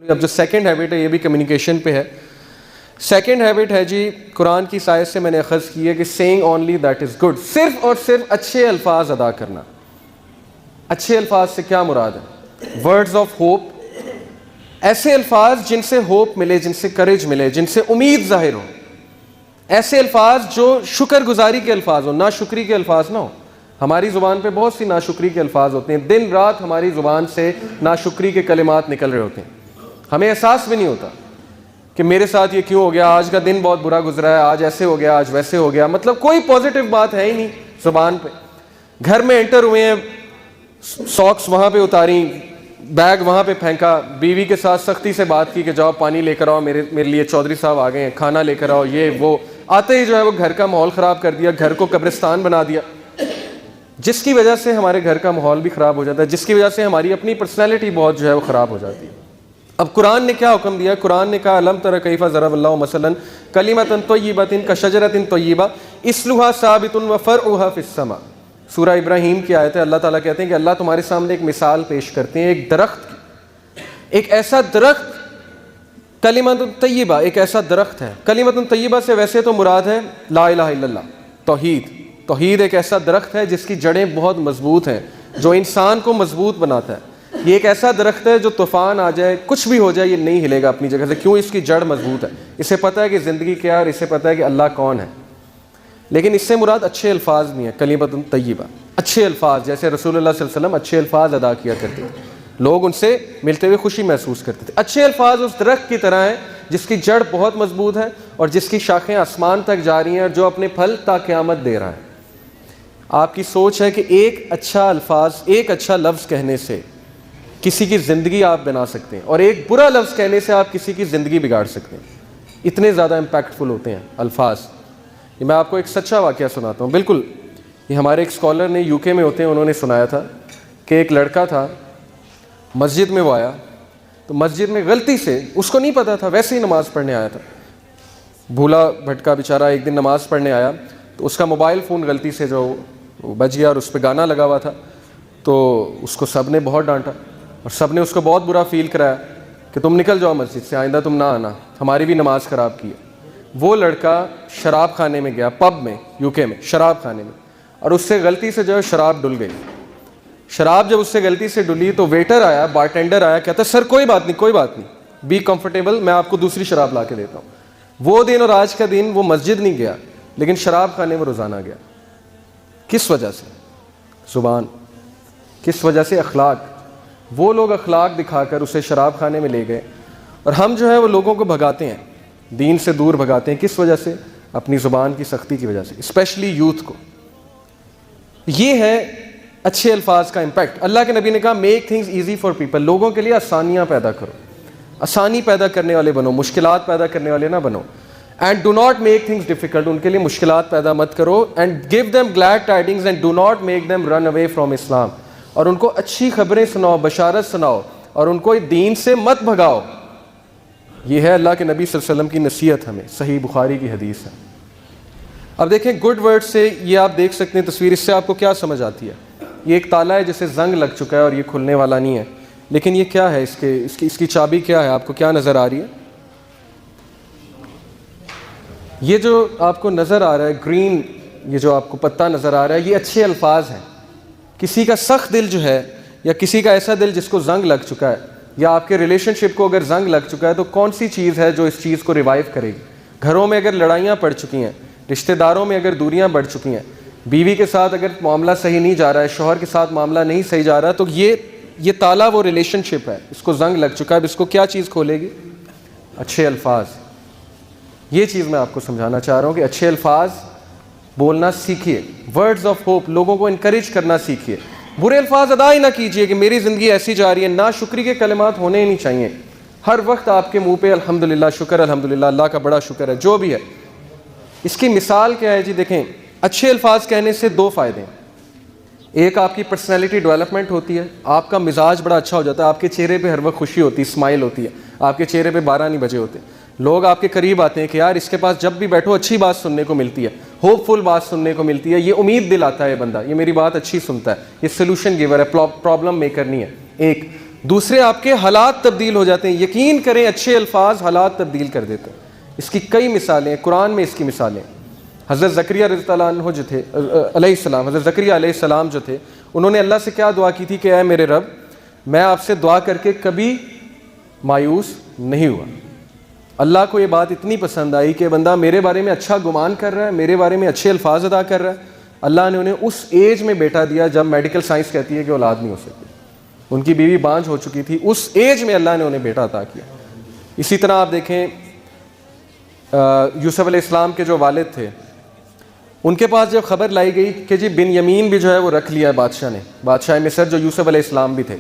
اب جو second habit ہے یہ بھی کمیونیکیشن پہ ہے. سیکنڈ ہیبٹ ہے جی قرآن کی آیت سے میں نے اخذ کی ہے کہ سینگ اونلی دیٹ از گڈ، صرف اور صرف اچھے الفاظ ادا کرنا. اچھے الفاظ سے کیا مراد ہے؟ ورڈز آف ہوپ، ایسے الفاظ جن سے ہوپ ملے، جن سے کریج ملے، جن سے امید ظاہر ہو. ایسے الفاظ جو شکر گزاری کے الفاظ ہو، ناشکری کے الفاظ نہ ہو. ہماری زبان پہ بہت سی ناشکری کے الفاظ ہوتے ہیں، دن رات ہماری زبان سے ناشکری کے کلمات نکل رہے ہوتے ہیں، ہمیں احساس بھی نہیں ہوتا کہ میرے ساتھ یہ کیوں ہو گیا، آج کا دن بہت برا گزرا ہے، آج ایسے ہو گیا، آج ویسے ہو گیا. مطلب کوئی پازیٹیو بات ہے ہی نہیں زبان پہ. گھر میں انٹر ہوئے ہیں، ساکس وہاں پہ اتاری، بیگ وہاں پہ پھینکا، بیوی کے ساتھ سختی سے بات کی کہ جاؤ پانی لے کر آؤ، میرے لیے چودھری صاحب آ گئے ہیں، کھانا لے کر آؤ، یہ وہ. آتے ہی جو ہے وہ گھر کا ماحول خراب کر دیا، گھر کو قبرستان بنا دیا، جس کی وجہ سے ہمارے گھر کا ماحول بھی خراب ہو جاتا ہے، جس کی وجہ سے ہماری اپنی پرسنالٹی بہت جو ہے وہ خراب ہو جاتی ہے. اب قرآن نے کیا حکم دیا؟ قرآن نے کہا الم تر کیف ضرب اللہ مثلا کلمۃ طیبۃ کشجرۃ طیبہ اصلھا ثابت وفرعھا فی السماء. سورہ ابراہیم کی آیت ہے. اللہ تعالیٰ کہتے ہیں کہ اللہ تمہارے سامنے ایک مثال پیش کرتے ہیں ایک درخت کی، ایک ایسا درخت، کلمۃ طیبہ، ایک ایسا درخت ہے. کلمۃ طیبہ سے ویسے تو مراد ہے لا الہ الا اللہ، توحید. توحید ایک ایسا درخت ہے جس کی جڑیں بہت مضبوط ہیں، جو انسان کو مضبوط بناتا ہے. یہ ایک ایسا درخت ہے جو طوفان آ جائے، کچھ بھی ہو جائے، یہ نہیں ہلے گا اپنی جگہ سے. کیوں؟ اس کی جڑ مضبوط ہے، اسے پتہ ہے کہ زندگی کیا ہے اور اسے پتہ ہے کہ اللہ کون ہے. لیکن اس سے مراد اچھے الفاظ نہیں ہے. کلمۃ طیبہ، اچھے الفاظ، جیسے رسول اللہ صلی اللہ علیہ وسلم اچھے الفاظ ادا کیا کرتے تھے، لوگ ان سے ملتے ہوئے خوشی محسوس کرتے تھے. اچھے الفاظ اس درخت کی طرح ہیں جس کی جڑ بہت مضبوط ہے اور جس کی شاخیں آسمان تک جا رہی ہیں اور جو اپنے پھل تا قیامت دے رہا ہے. آپ کی سوچ ہے کہ ایک اچھا الفاظ، ایک اچھا لفظ کہنے سے کسی کی زندگی آپ بنا سکتے ہیں، اور ایک برا لفظ کہنے سے آپ کسی کی زندگی بگاڑ سکتے ہیں. اتنے زیادہ امپیکٹفل ہوتے ہیں الفاظ. یہ میں آپ کو ایک سچا واقعہ سناتا ہوں. بالکل یہ ہمارے ایک اسکالر نے UK میں ہوتے ہیں، انہوں نے سنایا تھا کہ ایک لڑکا تھا، مسجد میں وہ آیا تو مسجد میں غلطی سے، اس کو نہیں پتا تھا، ویسے ہی نماز پڑھنے آیا تھا، بھولا بھٹکا بیچارہ. ایک دن نماز پڑھنے آیا تو اس کا موبائل فون غلطی سے جو بج گیا اور اس پہ گانا لگا ہوا تھا. تو اس کو سب نے بہت ڈانٹا اور سب نے اس کو بہت برا فیل کرایا کہ تم نکل جاؤ مسجد سے، آئندہ تم نہ آنا، ہماری بھی نماز خراب کی ہے. وہ لڑکا شراب خانے میں گیا، پب میں، UK میں شراب خانے میں، اور اس سے غلطی سے جو ہے شراب ڈل گئی. شراب جب اس سے غلطی سے ڈلی تو ویٹر آیا، بارٹینڈر آیا، کہتا سر کوئی بات نہیں، کوئی بات نہیں، بی کمفرٹیبل، میں آپ کو دوسری شراب لا کے دیتا ہوں. وہ دن اور آج کا دن وہ مسجد نہیں گیا لیکن شراب خانے میں روزانہ گیا. کس وجہ سے؟ زبان. کس وجہ سے؟ اخلاق. وہ لوگ اخلاق دکھا کر اسے شراب خانے میں لے گئے، اور ہم جو ہے وہ لوگوں کو بھگاتے ہیں، دین سے دور بھگاتے ہیں. کس وجہ سے؟ اپنی زبان کی سختی کی وجہ سے، اسپیشلی یوتھ کو. یہ ہے اچھے الفاظ کا امپیکٹ. اللہ کے نبی نے کہا make things easy for people, لوگوں کے لیے آسانیاں پیدا کرو، آسانی پیدا کرنے والے بنو، مشکلات پیدا کرنے والے نہ بنو. And do not make things difficult, ان کے لیے مشکلات پیدا مت کرو. And give them glad tidings and do not make them run away from Islam, اور ان کو اچھی خبریں سناؤ، بشارت سناؤ، اور ان کو دین سے مت بھگاؤ. یہ ہے اللہ کے نبی صلی اللہ علیہ وسلم کی نصیحت ہمیں، صحیح بخاری کی حدیث ہے. اب دیکھیں گڈ ورڈ سے یہ آپ دیکھ سکتے ہیں تصویر، اس سے آپ کو کیا سمجھ آتی ہے؟ یہ ایک تالا ہے جسے زنگ لگ چکا ہے اور یہ کھلنے والا نہیں ہے. لیکن یہ کیا ہے؟ اس کی چابی کیا ہے؟ آپ کو کیا نظر آ رہی ہے؟ یہ جو آپ کو نظر آ رہا ہے گرین، یہ جو آپ کو پتہ نظر آ رہا ہے، یہ اچھے الفاظ ہیں. کسی کا سخت دل جو ہے، یا کسی کا ایسا دل جس کو زنگ لگ چکا ہے، یا آپ کے ریلیشن شپ کو اگر زنگ لگ چکا ہے، تو کون سی چیز ہے جو اس چیز کو ریوائیو کرے گی؟ گھروں میں اگر لڑائیاں پڑ چکی ہیں، رشتہ داروں میں اگر دوریاں بڑھ چکی ہیں، بیوی کے ساتھ اگر معاملہ صحیح نہیں جا رہا ہے، شوہر کے ساتھ معاملہ نہیں صحیح جا رہا ہے، تو یہ تالا وہ ریلیشن شپ ہے، اس کو زنگ لگ چکا ہے. اب اس کو کیا چیز کھولے گی؟ اچھے الفاظ. یہ چیز میں آپ کو سمجھانا چاہ رہا ہوں کہ اچھے الفاظ بولنا سیکھیے، ورڈز آف ہوپ، لوگوں کو انکریج کرنا سیکھیے. برے الفاظ ادا ہی نہ کیجیے کہ میری زندگی ایسی جا رہی ہے. ناشکری کے کلمات ہونے ہی نہیں چاہیے. ہر وقت آپ کے منہ پہ الحمدللہ، شکر، الحمدللہ، اللہ کا بڑا شکر ہے، جو بھی ہے. اس کی مثال کیا ہے جی؟ دیکھیں، اچھے الفاظ کہنے سے دو فائدے ہیں. ایک، آپ کی پرسنالٹی ڈیولپمنٹ ہوتی ہے، آپ کا مزاج بڑا اچھا ہو جاتا ہے، آپ کے چہرے پہ ہر وقت خوشی ہوتی ہے، اسمائل ہوتی ہے، آپ کے چہرے پہ 12 نہیں بجے ہوتے. لوگ آپ کے قریب آتے ہیں کہ یار اس کے پاس جب بھی بیٹھو اچھی بات سننے کو ملتی ہے، ہوپ فل بات سننے کو ملتی ہے، یہ امید دلاتا ہے بندہ، یہ میری بات اچھی سنتا ہے، یہ سولوشن گیور ہے، پرابلم میکر نہیں ہے. ایک دوسرے آپ کے حالات تبدیل ہو جاتے ہیں. یقین کریں اچھے الفاظ حالات تبدیل کر دیتے ہیں. اس کی کئی مثالیں ہیں قرآن میں، اس کی مثالیں. حضرت زکریا رضی اللہ عنہ جو تھے علیہ السلام، حضرت زکریا علیہ السلام جو تھے، انہوں نے اللہ سے کیا دعا کی تھی کہ اے میرے رب، میں آپ سے دعا کر کے کبھی مایوس نہیں ہوا. اللہ کو یہ بات اتنی پسند آئی کہ بندہ میرے بارے میں اچھا گمان کر رہا ہے، میرے بارے میں اچھے الفاظ ادا کر رہا ہے. اللہ نے انہیں اس ایج میں بیٹا دیا جب میڈیکل سائنس کہتی ہے کہ اولاد نہیں ہو سکتی. ان کی بیوی بانجھ ہو چکی تھی، اس ایج میں اللہ نے انہیں بیٹا عطا کیا. اسی طرح آپ دیکھیں یوسف علیہ السلام کے جو والد تھے، ان کے پاس جب خبر لائی گئی کہ جی بن یمین بھی جو ہے وہ رکھ لیا ہے بادشاہ نے، بادشاہ مصر جو یوسف علیہ السلام بھی تھے.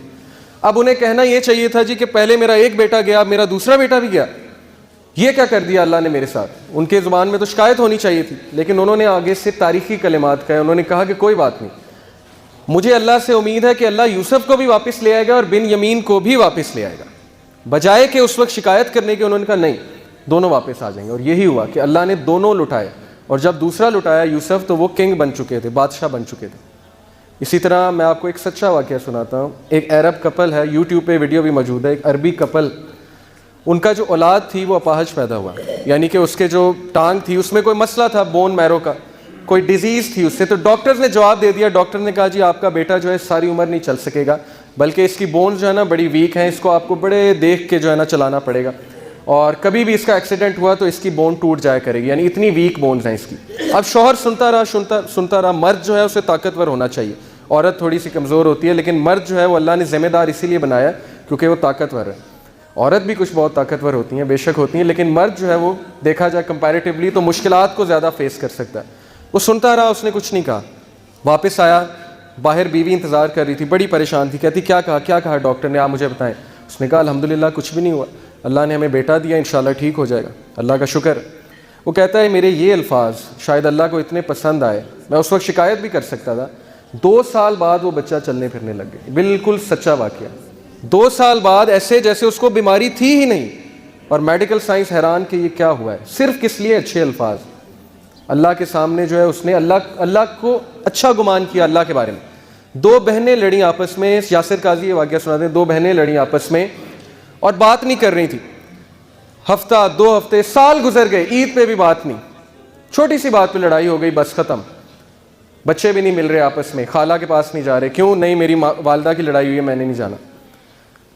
اب انہیں کہنا یہ چاہیے تھا جی کہ پہلے میرا ایک بیٹا گیا، اب میرا دوسرا بیٹا بھی گیا، یہ کیا کر دیا اللہ نے میرے ساتھ. ان کے زبان میں تو شکایت ہونی چاہیے تھی، لیکن انہوں نے آگے سے تاریخی کلمات کہے. انہوں نے کہا کہ کوئی بات نہیں، مجھے اللہ سے امید ہے کہ اللہ یوسف کو بھی واپس لے آئے گا اور بن یمین کو بھی واپس لے آئے گا. بجائے کہ اس وقت شکایت کرنے کے انہوں نے کہا نہیں، دونوں واپس آ جائیں گے. اور یہی ہوا کہ اللہ نے دونوں لٹائے، اور جب دوسرا لٹایا یوسف تو وہ کنگ بن چکے تھے، بادشاہ بن چکے تھے. اسی طرح میں آپ کو ایک سچا واقعہ سناتا ہوں. ایک عرب کپل ہے، یوٹیوب پہ ویڈیو بھی موجود ہے. ایک عربی کپل، ان کا جو اولاد تھی وہ اپاہج پیدا ہوا، یعنی کہ اس کے جو ٹانگ تھی اس میں کوئی مسئلہ تھا، بون میرو کا کوئی ڈیزیز تھی اس سے. تو ڈاکٹرز نے جواب دے دیا، ڈاکٹر نے کہا جی آپ کا بیٹا جو ہے ساری عمر نہیں چل سکے گا، بلکہ اس کی بونز جو ہے نا بڑی ویک ہیں، اس کو آپ کو بڑے دیکھ کے جو ہے نا چلانا پڑے گا، اور کبھی بھی اس کا ایکسیڈنٹ ہوا تو اس کی بون ٹوٹ جایا کرے گی، یعنی اتنی ویک بونز ہیں اس کی. اب شوہر سنتا رہا. مرد جو ہے اسے طاقتور ہونا چاہیے، عورت تھوڑی سی کمزور ہوتی ہے، لیکن مرد جو ہے وہ اللہ نے ذمہ دار اسی لیے بنایا کیونکہ وہ طاقتور ہے. عورت بھی کچھ بہت طاقتور ہوتی ہیں، بے شک ہوتی ہیں، لیکن مرد جو ہے وہ دیکھا جائے کمپیریٹیولی تو مشکلات کو زیادہ فیس کر سکتا ہے. وہ سنتا رہا، اس نے کچھ نہیں کہا. واپس آیا، باہر بیوی انتظار کر رہی تھی، بڑی پریشان تھی. کہتی کیا کہا ڈاکٹر نے، آپ مجھے بتائیں. اس نے کہا الحمدللہ کچھ بھی نہیں ہوا، اللہ نے ہمیں بیٹا دیا، انشاءاللہ ٹھیک ہو جائے گا، اللہ کا شکر. وہ کہتا ہے میرے یہ الفاظ شاید اللہ کو اتنے پسند آئے، میں اس وقت شکایت بھی کر سکتا تھا. 2 سال بعد وہ بچہ چلنے پھرنے لگ گیا. بالکل سچا واقعہ. 2 سال بعد ایسے جیسے اس کو بیماری تھی ہی نہیں. اور میڈیکل سائنس حیران کہ یہ کیا ہوا ہے، صرف کس لیے اچھے الفاظ. اللہ کے سامنے جو ہے اس نے اللہ کو اچھا گمان کیا اللہ کے بارے میں. 2 بہنیں لڑیں آپس میں، یاسر قاضی یہ واقعہ سناتے ہیں. 2 بہنیں لڑیں آپس میں اور بات نہیں کر رہی تھی. ہفتہ 2 ہفتے سال گزر گئے، عید پہ بھی بات نہیں. چھوٹی سی بات پہ لڑائی ہو گئی، بس ختم. بچے بھی نہیں مل رہے آپس میں، خالہ کے پاس نہیں جا رہے. کیوں نہیں، میری والدہ کی لڑائی ہوئی ہے، میں نے نہیں جانا.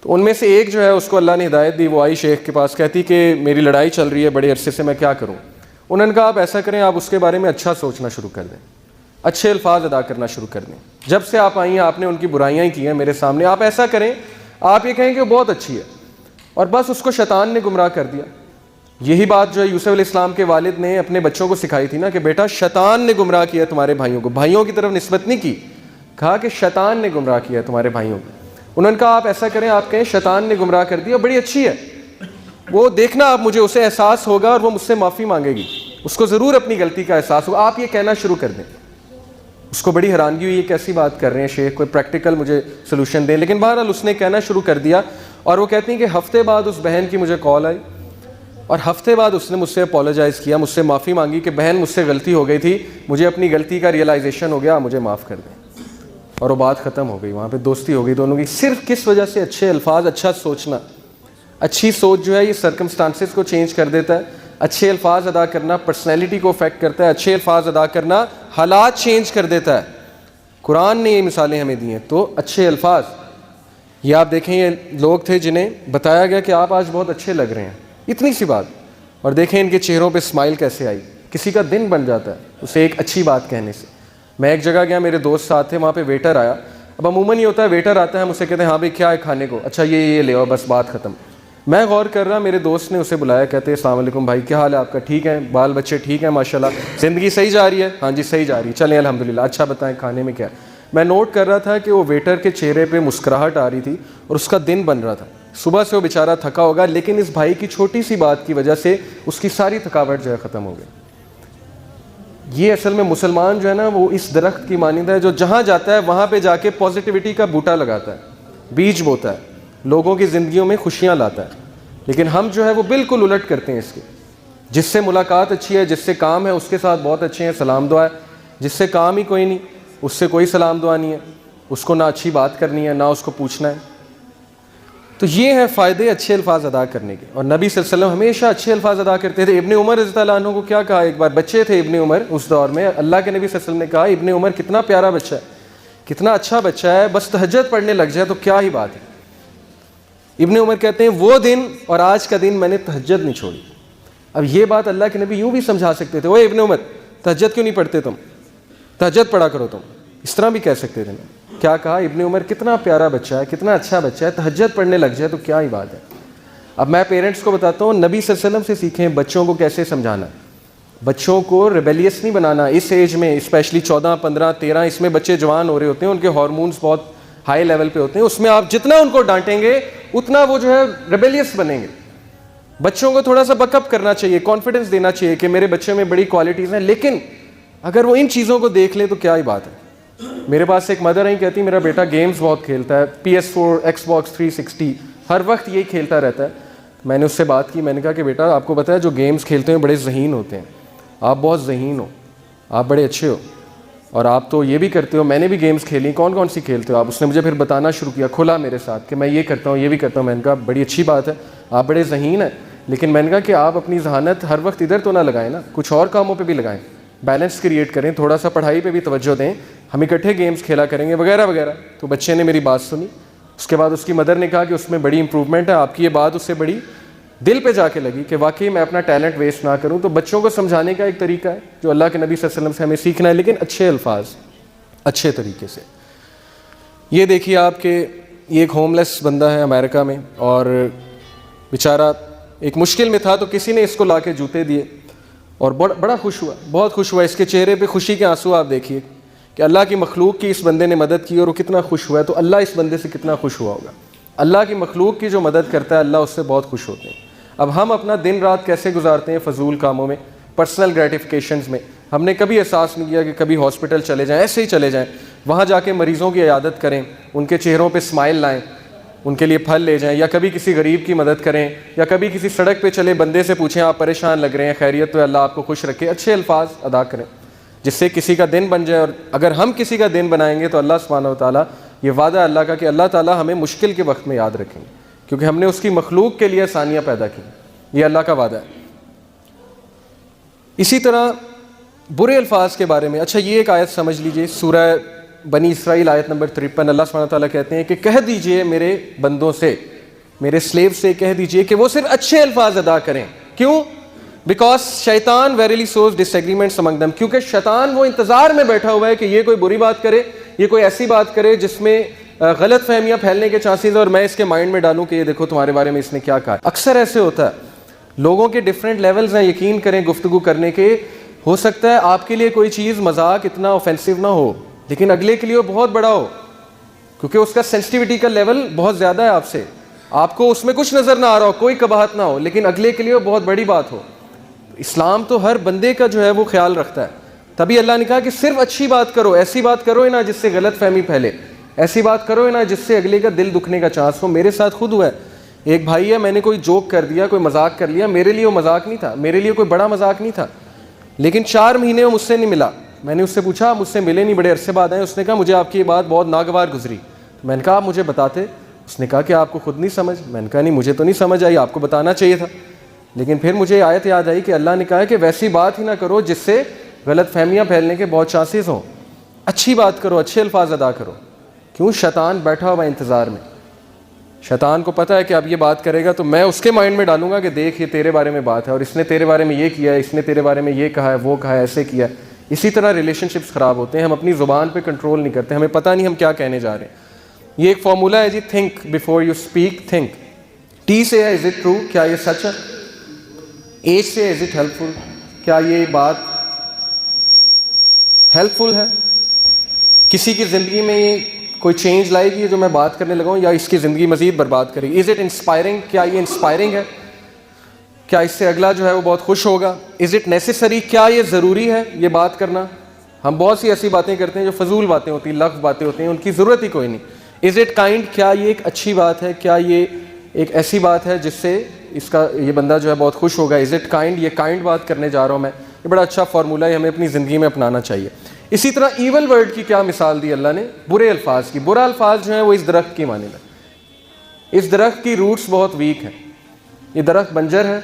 تو ان میں سے ایک جو ہے اس کو اللہ نے ہدایت دی، وہ آئی شیخ کے پاس، کہتی کہ میری لڑائی چل رہی ہے بڑے عرصے سے، میں کیا کروں. انہوں نے کہا آپ ایسا کریں، آپ اس کے بارے میں اچھا سوچنا شروع کر دیں، اچھے الفاظ ادا کرنا شروع کر دیں. جب سے آپ آئی ہیں آپ نے ان کی برائیاں ہی کی ہیں میرے سامنے. آپ ایسا کریں، آپ یہ کہیں کہ وہ بہت اچھی ہے، اور بس اس کو شیطان نے گمراہ کر دیا. یہی بات جو ہے یوسف علیہ السلام کے والد نے اپنے بچوں کو سکھائی تھی نا کہ بیٹا شیطان نے گمراہ کیا تمہارے بھائیوں کو. بھائیوں کی طرف نسبت نہیں کی، کہا کہ شیطان نے گمراہ کیا تمہارے بھائیوں کو. انہوں نے کہا آپ ایسا کریں، آپ کہیں شیطان نے گمراہ کر دیا، بڑی اچھی ہے، وہ دیکھنا آپ مجھے اسے احساس ہوگا اور وہ مجھ سے معافی مانگے گی، اس کو ضرور اپنی غلطی کا احساس ہوگا. آپ یہ کہنا شروع کر دیں. اس کو بڑی حیرانگی ہوئی، یہ کیسی بات کر رہے ہیں شیخ، کوئی پریکٹیکل مجھے سلوشن دیں. لیکن بہرحال اس نے کہنا شروع کر دیا. اور وہ کہتی ہیں کہ ہفتے بعد اس بہن کی مجھے کال آئی، اور ہفتے بعد اس نے مجھ سے اپولوجائز کیا، مجھ سے معافی مانگی کہ بہن مجھ سے غلطی ہو گئی تھی، مجھے اپنی غلطی کا ریئلائزیشن ہو گیا، مجھے معاف کر دیں. اور وہ بات ختم ہو گئی، وہاں پہ دوستی ہو گئی دونوں کی. صرف کس وجہ سے؟ اچھے الفاظ، اچھا سوچنا. اچھی سوچ جو ہے یہ سرکمسٹانسز کو چینج کر دیتا ہے. اچھے الفاظ ادا کرنا پرسنالٹی کو افیکٹ کرتا ہے. اچھے الفاظ ادا کرنا حالات چینج کر دیتا ہے. قرآن نے یہ مثالیں ہمیں دی ہیں. تو اچھے الفاظ، یہ آپ دیکھیں یہ لوگ تھے جنہیں بتایا گیا کہ آپ آج بہت اچھے لگ رہے ہیں، اتنی سی بات، اور دیکھیں ان کے چہروں پہ اسمائل کیسے آئی. کسی کا دن بن جاتا ہے اسے ایک اچھی بات کہنے سے. میں ایک جگہ گیا، میرے دوست ساتھ تھے، وہاں پہ ویٹر آیا. اب عموماً یہ ہوتا ہے ویٹر آتا ہے، ہم اسے کہتے ہیں ہاں بھائی کیا ہے کھانے کو، اچھا یہ لے آؤ، بس بات ختم. میں غور کر رہا، میرے دوست نے اسے بلایا، کہتے ہیں السلام علیکم بھائی، کیا حال ہے آپ کا، ٹھیک ہے، بال بچے ٹھیک ہیں ماشاء اللہ، زندگی صحیح جا رہی ہے، ہاں جی صحیح جا رہی ہے، چلیں الحمدللہ، اچھا بتائیں کھانے میں کیا ہے. میں نوٹ کر رہا تھا کہ وہ ویٹر کے چہرے پہ مسکراہٹ آ رہی تھی اور اس کا دن بن رہا تھا. صبح سے وہ بیچارہ تھکا ہوگا، لیکن اس بھائی کی چھوٹی سی بات کی وجہ سے اس کی ساری تھکاوٹ جو ہے ختم ہو گئی. یہ اصل میں مسلمان جو ہے نا وہ اس درخت کی مانند ہے جو جہاں جاتا ہے وہاں پہ جا کے پازیٹیوٹی کا بوٹا لگاتا ہے، بیج بوتا ہے، لوگوں کی زندگیوں میں خوشیاں لاتا ہے. لیکن ہم جو ہے وہ بالکل الٹ کرتے ہیں اس کے. جس سے ملاقات اچھی ہے، جس سے کام ہے، اس کے ساتھ بہت اچھے ہیں، سلام دعا ہے. جس سے کام ہی کوئی نہیں، اس سے کوئی سلام دعا نہیں ہے، اس کو نہ اچھی بات کرنی ہے، نہ اس کو پوچھنا ہے. تو یہ ہیں فائدے اچھے الفاظ ادا کرنے کے. اور نبی صلی اللہ علیہ وسلم ہمیشہ اچھے الفاظ ادا کرتے تھے. ابن عمر رضی اللہ عنہ کو کیا کہا ایک بار, بچے تھے ابن عمر اس دور میں, اللہ کے نبی صلی اللہ علیہ وسلم نے کہا ابن عمر کتنا پیارا بچہ ہے, کتنا اچھا بچہ ہے, بس تہجد پڑھنے لگ جائے تو کیا ہی بات ہے. ابن عمر کہتے ہیں وہ دن اور آج کا دن میں نے تہجد نہیں چھوڑی. اب یہ بات اللہ کے نبی یوں بھی سمجھا سکتے تھے, اوے ابن عمر تہجد کیوں نہیں پڑھتے تم, تہجد پڑھا کرو تم, اس طرح بھی کہہ سکتے تھے نا. کیا کہا ابن عمر کتنا پیارا بچہ ہے, کتنا اچھا بچہ ہے, تہجد پڑھنے لگ جائے تو کیا ہی بات ہے. اب میں پیرنٹس کو بتاتا ہوں نبی صلی اللہ علیہ وسلم سے سیکھیں بچوں کو کیسے سمجھانا, بچوں کو ریبیلیس نہیں بنانا. اس ایج میں اسپیشلی 14 15 13 اس میں بچے جوان ہو رہے ہوتے ہیں, ان کے ہارمونز بہت ہائی لیول پہ ہوتے ہیں, اس میں آپ جتنا ان کو ڈانٹیں گے اتنا وہ جو ہے ریبیلیس بنیں گے. بچوں کو تھوڑا سا بک اپ کرنا چاہیے, کانفیڈنس دینا چاہیے کہ میرے بچے میں بڑی کوالٹیز ہیں, لیکن اگر وہ ان چیزوں کو دیکھ لے تو کیا ہی بات ہے. میرے پاس ایک مدر ہیں کہتی میرا بیٹا گیمز بہت کھیلتا ہے, PS4 Xbox 360 ہر وقت یہی کھیلتا رہتا ہے. میں نے اس سے بات کی, میں نے کہا کہ بیٹا آپ کو پتہ ہے جو گیمز کھیلتے ہیں بڑے ذہین ہوتے ہیں, آپ بہت ذہین ہو, آپ بڑے اچھے ہو, اور آپ تو یہ بھی کرتے ہو, میں نے بھی گیمز کھیلی, کون کون سی کھیلتے ہو آپ. اس نے مجھے پھر بتانا شروع کیا کھلا میرے ساتھ کہ میں یہ کرتا ہوں یہ بھی کرتا ہوں. میں نے کہا بڑی اچھی بات ہے, آپ بڑے ذہین ہیں, لیکن میں نے کہا کہ آپ اپنی ذہانت ہر وقت ادھر تو نہ لگائیں نا, کچھ اور کاموں پہ بھی لگائیں, بیلنس کریٹ کریں, تھوڑا سا پڑھائی پہ بھی توجہ دیں, ہم اکٹھے گیمز کھیلا کریں گے وغیرہ وغیرہ. تو بچے نے میری بات سنی. اس کے بعد اس کی مدر نے کہا کہ اس میں بڑی امپروومنٹ ہے, آپ کی یہ بات اس سے بڑی دل پہ جا کے لگی کہ واقعی میں اپنا ٹیلنٹ ویسٹ نہ کروں. تو بچوں کو سمجھانے کا ایک طریقہ ہے جو اللہ کے نبی صلی اللہ علیہ وسلم سے ہمیں سیکھنا ہے, لیکن اچھے الفاظ اچھے طریقے سے. یہ دیکھیے آپ کہ یہ ایک ہوم لیس بندہ ہے امریکہ میں, اور بیچارہ ایک مشکل میں تھا, تو کسی نے اس کو لا کے جوتے دیے اور بڑا خوش ہوا, بہت خوش ہوا. اس کے چہرے پہ خوشی کے آنسو آپ دیکھیے کہ اللہ کی مخلوق کی اس بندے نے مدد کی اور وہ کتنا خوش ہوا ہے. تو اللہ اس بندے سے کتنا خوش ہوا ہوگا. اللہ کی مخلوق کی جو مدد کرتا ہے اللہ اس سے بہت خوش ہوتے ہیں. اب ہم اپنا دن رات کیسے گزارتے ہیں فضول کاموں میں, پرسنل گریٹیفیکیشنز میں. ہم نے کبھی احساس نہیں کیا کہ کبھی ہاسپٹل چلے جائیں, ایسے ہی چلے جائیں, وہاں جا کے مریضوں کی عیادت کریں, ان کے چہروں پہ اسمائل لائیں, ان کے لیے پھل لے جائیں, یا کبھی کسی غریب کی مدد کریں, یا کبھی کسی سڑک پہ چلے بندے سے پوچھیں آپ پریشان لگ رہے ہیں, خیریت تو اللہ آپ کو خوش رکھے. اچھے الفاظ ادا کریں جس سے کسی کا دن بن جائے. اور اگر ہم کسی کا دن بنائیں گے تو اللہ سبحانہ و تعالیٰ, یہ وعدہ ہے اللہ کا کہ اللہ تعالیٰ ہمیں مشکل کے وقت میں یاد رکھیں گے, کیونکہ ہم نے اس کی مخلوق کے لیے آسانیاں پیدا کی. یہ اللہ کا وعدہ ہے. اسی طرح برے الفاظ کے بارے میں, اچھا یہ ایک آیت سمجھ لیجئے, سورہ بنی اسرائیل آیت نمبر 53, اللہ سبحانہ تعالیٰ کہتے ہیں کہ کہہ دیجئے میرے بندوں سے, میرے سلیو سے کہہ دیجئے کہ وہ صرف اچھے الفاظ ادا کریں. کیوں؟ بیکاز شیطان ویریلی سوز ڈس ایگریمنٹس امنگ دم, کیونکہ شیطان وہ انتظار میں بیٹھا ہوا ہے کہ یہ کوئی بری بات کرے, یہ کوئی ایسی بات کرے جس میں غلط فہمیاں پھیلنے کے چانسز, اور میں اس کے مائنڈ میں ڈالوں کہ یہ دیکھو تمہارے بارے میں اس نے کیا کہا. اکثر ایسے ہوتا ہے, لوگوں کے ڈفرینٹ لیولز ہیں یقین کریں گفتگو کرنے کے. ہو سکتا ہے آپ کے لیے کوئی چیز مذاق اتنا اوفینسو نہ ہو, لیکن اگلے کے لیے وہ بہت بڑا ہو, کیونکہ اس کا سینسٹیوٹی کا لیول بہت زیادہ ہے آپ سے, آپ کو اس میں کچھ نظر نہ آ رہا ہو, کوئی قباحت نہ ہو, لیکن اگلے کے لیے وہ بہت بڑی بات ہو. اسلام تو ہر بندے کا جو ہے وہ خیال رکھتا ہے. تبھی اللہ نے کہا کہ صرف اچھی بات کرو, ایسی بات کرو ہی نہ جس سے غلط فہمی پھیلے, ایسی بات کرو ہی نہ جس سے اگلے کا دل دکھنے کا چانس ہو. میرے ساتھ خود ہوا ہے, ایک بھائی ہے, میں نے کوئی جوک کر دیا, کوئی مذاق کر لیا, میرے لیے وہ مذاق نہیں تھا, میرے لیے کوئی بڑا مذاق نہیں تھا, لیکن 4 مہینے وہ مجھ سے نہیں ملا. میں نے اس سے پوچھا مجھ سے ملے نہیں, بڑے عرصے بعد آئے. اس نے کہا مجھے آپ کی یہ بات بہت ناگوار گزری. میں نے کہا آپ مجھے بتاتے. اس نے کہا کہ آپ کو خود نہیں سمجھ. میں نے کہا نہیں مجھے تو نہیں سمجھ آئی, آپ کو بتانا چاہیے تھا. لیکن پھر مجھے آیت یاد آئی کہ اللہ نے کہا کہ ویسی بات ہی نہ کرو جس سے غلط فہمیاں پھیلنے کے بہت چانسز ہوں, اچھی بات کرو, اچھے الفاظ ادا کرو. کیوں؟ شیطان بیٹھا ہوا انتظار میں. شیطان کو پتہ ہے کہ اب یہ بات کرے گا تو میں اس کے مائنڈ میں ڈالوں گا کہ دیکھ یہ تیرے بارے میں بات ہے, اور اس نے تیرے بارے میں یہ کیا ہے, اس نے تیرے بارے میں یہ کہا ہے, وہ کہا ہے, ایسے کیا ہے. اسی طرح ریلیشن شپس خراب ہوتے ہیں, ہم اپنی زبان پہ کنٹرول نہیں کرتے, ہمیں پتہ نہیں ہم کیا کہنے جا رہے ہیں. یہ ایک فارمولہ ہے جی, think before you speak. Think, T سے ہے از اٹ ٹرو, کیا یہ سچ ہے. ایچ سے از اٹ ہیلپ فل, کیا یہ بات ہیلپ فل ہے, کسی کی زندگی میں یہ کوئی چینج لائے گی جو میں بات کرنے لگا ہوں, یا اس کی زندگی مزید برباد کرے گی. از اٹ انسپائرنگ, کیا یہ انسپائرنگ ہے, کیا اس سے اگلا جو ہے وہ بہت خوش ہوگا. از اٹ نیسیسری, کیا یہ ضروری ہے یہ بات کرنا. ہم بہت سی ایسی باتیں کرتے ہیں جو فضول باتیں ہوتی ہیں, لفظ باتیں ہوتی ہیں, ان کی ضرورت ہی کوئی نہیں. از اٹ کائنڈ, کیا یہ ایک اچھی بات ہے, کیا یہ ایک ایسی بات ہے جس سے اس کا یہ بندہ جو ہے بہت خوش ہوگا. از اٹ کائنڈ, یہ کائنڈ بات کرنے جا رہا ہوں میں. یہ بڑا اچھا فارمولہ ہے, ہمیں اپنی زندگی میں اپنانا چاہیے. اسی طرح ایول ورڈ کی کیا مثال دی اللہ نے, برے الفاظ کی. برا الفاظ جو ہیں وہ اس درخت کی مانند ہے. اس درخت کی روٹس بہت ویک ہیں، یہ درخت بنجر ہے،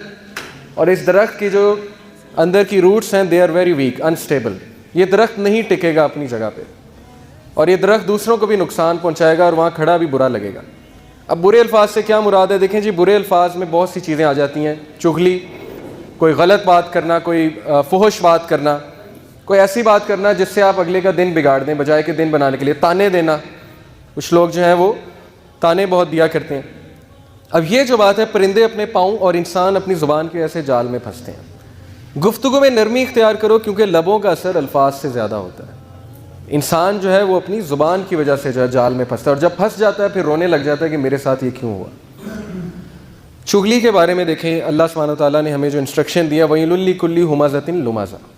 اور اس درخت کی جو اندر کی روٹس ہیں they are very weak, unstable, یہ درخت نہیں ٹکے گا اپنی جگہ پہ، اور یہ درخت دوسروں کو بھی نقصان پہنچائے گا اور وہاں کھڑا بھی برا لگے گا۔ اب برے الفاظ سے کیا مراد ہے؟ دیکھیں جی، برے الفاظ میں بہت سی چیزیں آ جاتی ہیں، چغلی، کوئی غلط بات کرنا، کوئی فحش بات کرنا، کوئی ایسی بات کرنا جس سے آپ اگلے کا دن بگاڑ دیں بجائے کہ دن بنانے کے لیے، تانے دینا، کچھ لوگ جو ہیں وہ تانے بہت دیا کرتے ہیں۔ اب یہ جو بات ہے، پرندے اپنے پاؤں اور انسان اپنی زبان کے ایسے جال میں پھنستے ہیں۔ گفتگو میں نرمی اختیار کرو، کیونکہ لبوں کا اثر الفاظ سے زیادہ ہوتا ہے۔ انسان جو ہے وہ اپنی زبان کی وجہ سے جو ہے جال میں پھنستا ہے، اور جب پھنس جاتا ہے پھر رونے لگ جاتا ہے کہ میرے ساتھ یہ کیوں ہوا۔ چغلی کے بارے میں دیکھیں، اللہ سبحانہ وتعالیٰ نے ہمیں جو انسٹرکشن دیا، وَيْلٌ لِّكُلِّ ہُمَزَةٍ لُمَزَةٍ،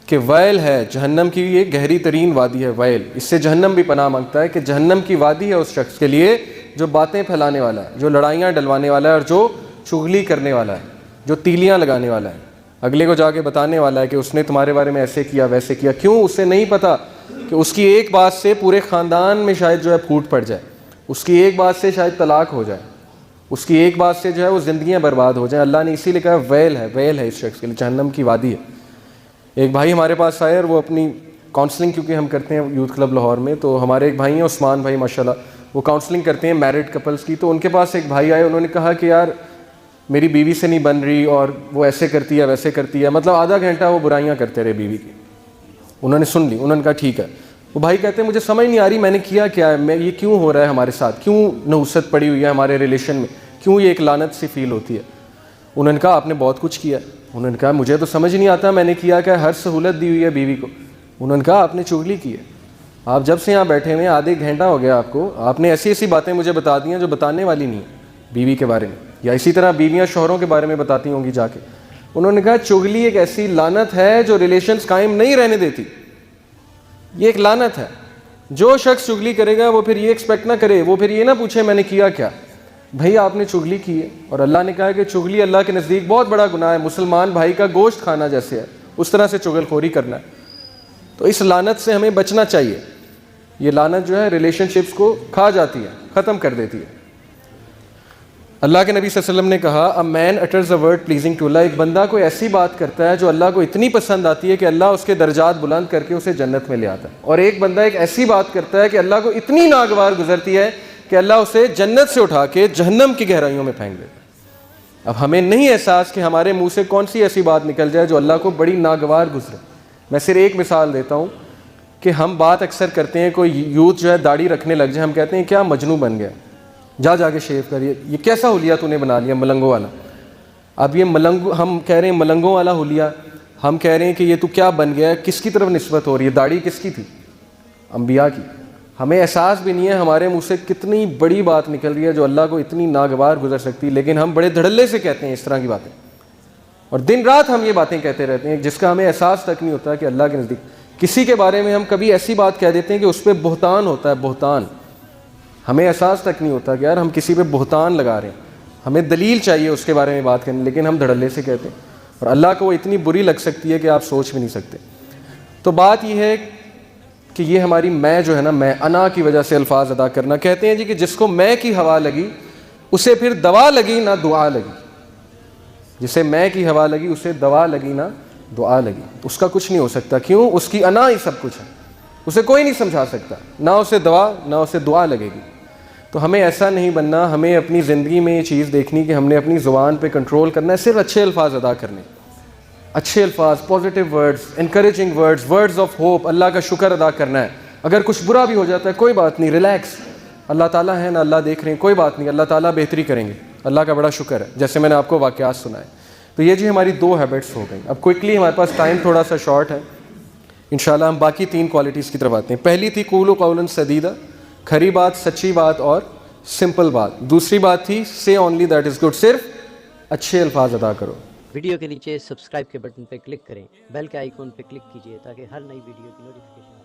کہ ویل ہے جہنم کی، یہ گہری ترین وادی ہے ویل، اس سے جہنم بھی پناہ مانگتا ہے کہ جہنم کی وادی ہے اس شخص کے لیے جو باتیں پھیلانے والا ہے، جو لڑائیاں ڈلوانے والا ہے، اور جو چغلی کرنے والا ہے، جو تیلیاں لگانے والا ہے، اگلے کو جا کے بتانے والا ہے کہ اس نے تمہارے بارے میں ایسے کیا ویسے کیا۔ کیوں؟ اسے نہیں پتہ کہ اس کی ایک بات سے پورے خاندان میں شاید جو ہے پھوٹ پڑ جائے، اس کی ایک بات سے شاید طلاق ہو جائے، اس کی ایک بات سے جو ہے وہ زندگیاں برباد ہو جائیں۔ اللہ نے اسی لیے کہا ویل ہے، ویل ہے اس شخص کے لیے، جہنم کی وادی ہے۔ ایک بھائی ہمارے پاس آئے، اور وہ اپنی کاؤنسلنگ کیونکہ ہم کرتے ہیں یوتھ کلب لاہور میں، تو ہمارے ایک بھائی ہیں عثمان بھائی ماشاءاللہ، وہ کاؤنسلنگ کرتے ہیں میرڈ کپلز کی۔ تو ان کے پاس ایک بھائی آئے، انہوں نے کہا کہ یار میری بیوی سے نہیں بن رہی، اور وہ ایسے کرتی ہے ویسے کرتی ہے، مطلب آدھا گھنٹہ وہ برائیاں کرتے رہے بیوی کی۔ انہوں نے سن لی، انہوں نے کہا ٹھیک ہے۔ وہ بھائی کہتے ہیں مجھے سمجھ نہیں آ رہی میں نے کیا کیا ہے، میں یہ کیوں ہو رہا ہے ہمارے ساتھ، کیوں نحوست پڑی ہوئی ہے ہمارے ریلیشن میں، کیوں یہ ایک لعنت سی فیل ہوتی ہے۔ انہوں نے کہا آپ نے بہت کچھ کیا۔ انہوں نے کہا مجھے تو سمجھ نہیں آتا میں نے کیا کہ ہر سہولت دی ہوئی ہے بیوی کو۔ انہوں نے کہا آپ نے چغلی کی ہے، آپ جب سے یہاں بیٹھے ہوئے آدھے گھنٹہ ہو گیا آپ نے ایسی ایسی باتیں مجھے بتا دی ہیں جو بتانے والی نہیں ہیں بیوی کے بارے میں، یا اسی طرح بیویاں شوہروں کے بارے میں بتاتی ہوں گی جا کے۔ انہوں نے کہا چغلی ایک ایسی لعنت ہے جو ریلیشنز قائم نہیں رہنے دیتی، یہ ایک لعنت ہے۔ جو شخص چغلی کرے گا وہ پھر یہ ایکسپیکٹ نہ کرے، وہ پھر یہ نہ پوچھے میں نے کیا کیا، بھئی آپ نے چغلی کی ہے، اور اللہ نے کہا کہ چغلی اللہ کے نزدیک بہت بڑا گناہ ہے، مسلمان بھائی کا گوشت کھانا جیسے ہے، اس طرح سے چغل خوری کرنا ہے۔ تو اس لعنت سے ہمیں بچنا چاہیے، یہ لعنت جو ہے ریلیشن شپس کو کھا جاتی ہے، ختم کر دیتی ہے۔ اللہ کے نبی صلی اللہ علیہ وسلم نے کہا a man utters a word pleasing to Allah، ایک بندہ کوئی ایسی بات کرتا ہے جو اللہ کو اتنی پسند آتی ہے کہ اللہ اس کے درجات بلند کر کے اسے جنت میں لے آتا ہے، اور ایک بندہ ایک ایسی بات کرتا ہے کہ اللہ کو اتنی ناگوار گزرتی ہے کہ اللہ اسے جنت سے اٹھا کے جہنم کی گہرائیوں میں پھینک دیتا ہے۔ اب ہمیں نہیں احساس کہ ہمارے منہ سے کون سی ایسی بات نکل جائے جو اللہ کو بڑی ناگوار گزرے۔ میں صرف ایک مثال دیتا ہوں کہ ہم بات اکثر کرتے ہیں، کوئی یوتھ جو ہے داڑھی رکھنے لگ جائے، ہم کہتے ہیں کیا مجنوں بن گیا، جا کے شیو کریے، یہ کیسا حلیہ تو نے بنا لیا ملنگوں والا۔ اب یہ ہم کہہ رہے ہیں ملنگوں والا حلیہ، ہم کہہ رہے ہیں کہ یہ تو کیا بن گیا ہے، کس کی طرف نسبت ہو رہی ہے، داڑھی کس کی تھی؟ انبیاء کی۔ ہمیں احساس بھی نہیں ہے ہمارے منہ سے کتنی بڑی بات نکل رہی ہے جو اللہ کو اتنی ناگوار گزر سکتی، لیکن ہم بڑے دھڑلے سے کہتے ہیں اس طرح کی باتیں، اور دن رات ہم یہ باتیں کہتے رہتے ہیں جس کا ہمیں احساس تک نہیں ہوتا کہ اللہ کے نزدیک کسی کے بارے میں ہم کبھی ایسی بات کہہ دیتے ہیں کہ اس پہ بہتان ہوتا ہے، بہتان، ہمیں احساس تک نہیں ہوتا کہ یار ہم کسی پہ بہتان لگا رہے ہیں، ہمیں دلیل چاہیے اس کے بارے میں بات کرنے، لیکن ہم دھڑلے سے کہتے ہیں، اور اللہ کو وہ اتنی بری لگ سکتی ہے کہ آپ سوچ بھی نہیں سکتے۔ تو بات یہ ہے کہ یہ ہماری میں جو ہے نا، میں انا کی وجہ سے الفاظ ادا کرنا، کہتے ہیں جی کہ جس کو میں کی ہوا لگی اسے پھر دوا لگی نہ دعا لگی، جسے میں کی ہوا لگی اسے دوا لگی نہ دعا لگی، اس کا کچھ نہیں ہو سکتا۔ کیوں؟ اس کی انا ہی سب کچھ ہے، اسے کوئی نہیں سمجھا سکتا، نہ اسے دوا نہ اسے دعا لگے گی۔ تو ہمیں ایسا نہیں بننا، ہمیں اپنی زندگی میں یہ چیز دیکھنی کہ ہم نے اپنی زبان پہ کنٹرول کرنا ہے، صرف اچھے الفاظ ادا کرنے، اچھے الفاظ، positive words, encouraging words, words of hope, اللہ کا شکر ادا کرنا ہے۔ اگر کچھ برا بھی ہو جاتا ہے کوئی بات نہیں، ریلیکس، اللہ تعالیٰ ہے نا، اللہ دیکھ رہے ہیں، کوئی بات نہیں، اللہ تعالیٰ بہتری کریں گے، اللہ کا بڑا شکر ہے، جیسے میں نے آپ کو واقعات سنائے۔ تو یہ جی ہماری 2 ہیبٹس ہو گئیں۔ اب کوئکلی ہمارے پاس ٹائم تھوڑا سا شارٹ ہے، انشاءاللہ ہم باقی 3 کوالٹیز کی طرف آتے ہیں۔ پہلی تھی قولوا قولا سدیدا، کھری بات، سچی بات اور سمپل بات۔ دوسری بات تھی say only that is good، صرف اچھے الفاظ ادا کرو۔ ویڈیو کے نیچے سبسکرائب کے بٹن پہ کلک کریں، بیل کے آئیکن پہ کلک کیجئے تاکہ ہر نئی ویڈیو کی نوٹیفیکیشن